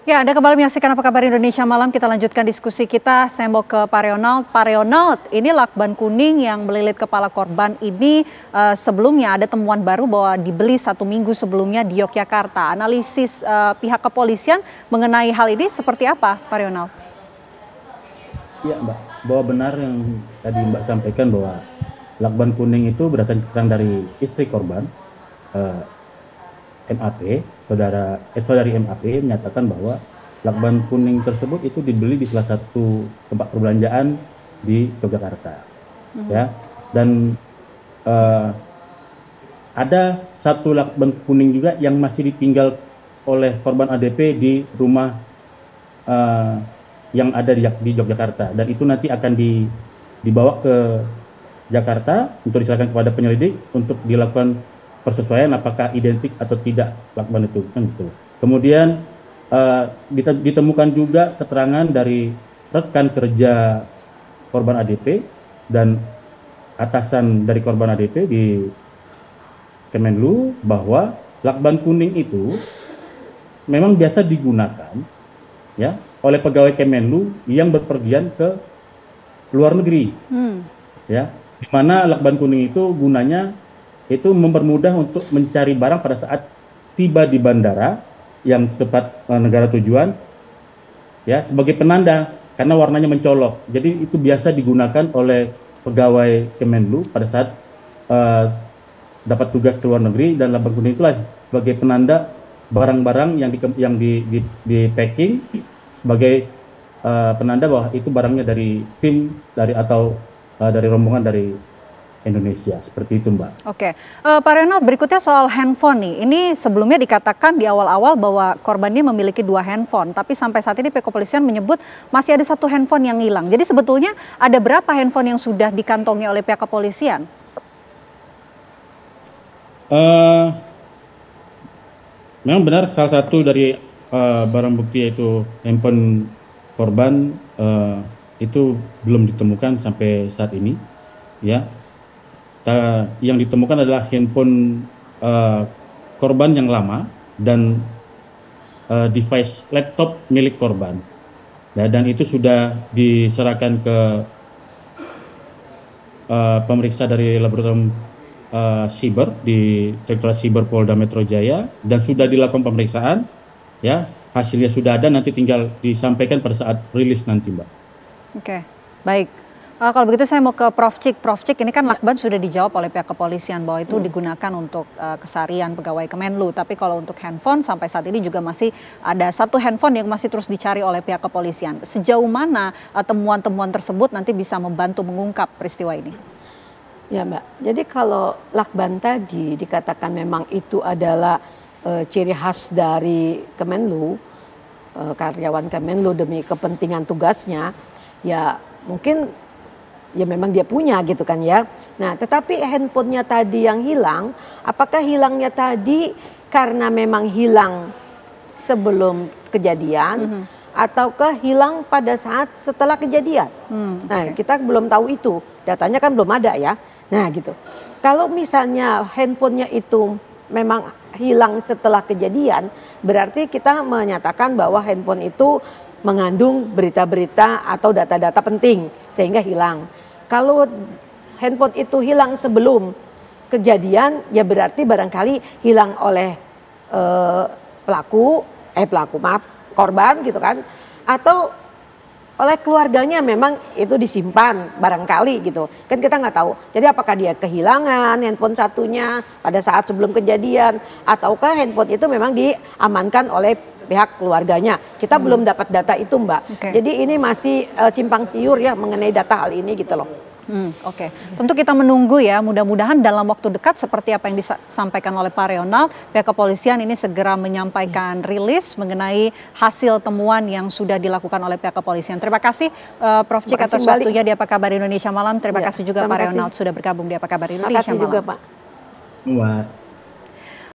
Ya, Anda kembali menyaksikan Apa Kabar Indonesia Malam. Kita lanjutkan diskusi kita. Saya mau ke Pak Reonald. Pak Reonald, ini lakban kuning yang melilit kepala korban ini sebelumnya ada temuan baru bahwa dibeli 1 minggu sebelumnya di Yogyakarta. Analisis pihak kepolisian mengenai hal ini seperti apa, Pak Reonald? Iya, Mbak, bahwa benar yang tadi Mbak sampaikan bahwa lakban kuning itu berdasarkan keterangan dari istri korban, MAP, saudari MAP menyatakan bahwa lakban kuning tersebut itu dibeli di salah satu tempat perbelanjaan di Yogyakarta, ya. Dan ada satu lakban kuning juga yang masih ditinggal oleh korban ADP di rumah yang ada di Yogyakarta, dan itu nanti akan dibawa ke Jakarta untuk diserahkan kepada penyelidik untuk dilakukan persesuaian apakah identik atau tidak lakban itu, kan gitu. Kemudian ditemukan juga keterangan dari rekan kerja korban ADP dan atasan dari korban ADP di Kemenlu bahwa lakban kuning itu memang biasa digunakan, ya, oleh pegawai Kemenlu yang berpergian ke luar negeri, ya, di mana lakban kuning itu gunanya itu mempermudah untuk mencari barang pada saat tiba di bandara yang tepat negara tujuan, ya, sebagai penanda karena warnanya mencolok. Jadi itu biasa digunakan oleh pegawai Kemenlu pada saat dapat tugas ke luar negeri, dan lakban kuning itulah sebagai penanda barang-barang yang di packing sebagai penanda bahwa itu barangnya dari tim dari rombongan dari Indonesia, seperti itu, Mbak. Oke, Pak Reonald, berikutnya soal handphone nih. Ini sebelumnya dikatakan di awal-awal bahwa korbannya memiliki 2 handphone, tapi sampai saat ini pihak kepolisian menyebut masih ada 1 handphone yang hilang. Jadi sebetulnya ada berapa handphone yang sudah dikantongi oleh pihak kepolisian? Memang benar salah satu dari barang bukti yaitu handphone korban itu belum ditemukan sampai saat ini, ya. Yang ditemukan adalah handphone korban yang lama dan device laptop milik korban, dan itu sudah diserahkan ke pemeriksa dari laboratorium siber di Direktorat Siber Polda Metro Jaya, dan sudah dilakukan pemeriksaan, ya, hasilnya sudah ada, nanti tinggal disampaikan pada saat rilis nanti, Mbak. Oke, baik. Kalau begitu saya mau ke Prof. Cik. Prof. Cik, ini kan lakban sudah dijawab oleh pihak kepolisian bahwa itu digunakan untuk keseharian pegawai Kemenlu. Tapi kalau untuk handphone sampai saat ini juga masih ada 1 handphone yang masih terus dicari oleh pihak kepolisian. Sejauh mana temuan-temuan tersebut nanti bisa membantu mengungkap peristiwa ini? Ya, Mbak, jadi kalau lakban tadi dikatakan memang itu adalah ciri khas dari Kemenlu, karyawan Kemenlu demi kepentingan tugasnya, ya mungkin ya memang dia punya gitu kan ya. Nah, tetapi handphonenya tadi yang hilang, apakah hilangnya tadi karena memang hilang sebelum kejadian, ataukah hilang pada saat setelah kejadian? Nah, kita belum tahu itu, datanya kan belum ada ya. Nah gitu, kalau misalnya handphonenya itu memang hilang setelah kejadian, berarti kita menyatakan bahwa handphone itu mengandung berita-berita atau data-data penting sehingga hilang. Kalau handphone itu hilang sebelum kejadian, ya berarti barangkali hilang oleh korban gitu kan, atau oleh keluarganya memang itu disimpan barangkali gitu kan, kita nggak tahu. Jadi apakah dia kehilangan handphone satunya pada saat sebelum kejadian, ataukah handphone itu memang diamankan oleh pihak keluarganya. Kita belum dapat data itu, Mbak. Jadi ini masih simpang siur ya mengenai data hal ini gitu loh. Oke. Tentu kita menunggu ya, mudah-mudahan dalam waktu dekat seperti apa yang disampaikan oleh Pak Reonald, pihak kepolisian ini segera menyampaikan rilis mengenai hasil temuan yang sudah dilakukan oleh pihak kepolisian. Terima kasih Prof. Cik atas waktunya di Apa Kabar Indonesia Malam. Terima kasih juga Pak Reonald sudah bergabung di Apa Kabar Indonesia Malam. Terima kasih juga, Pak.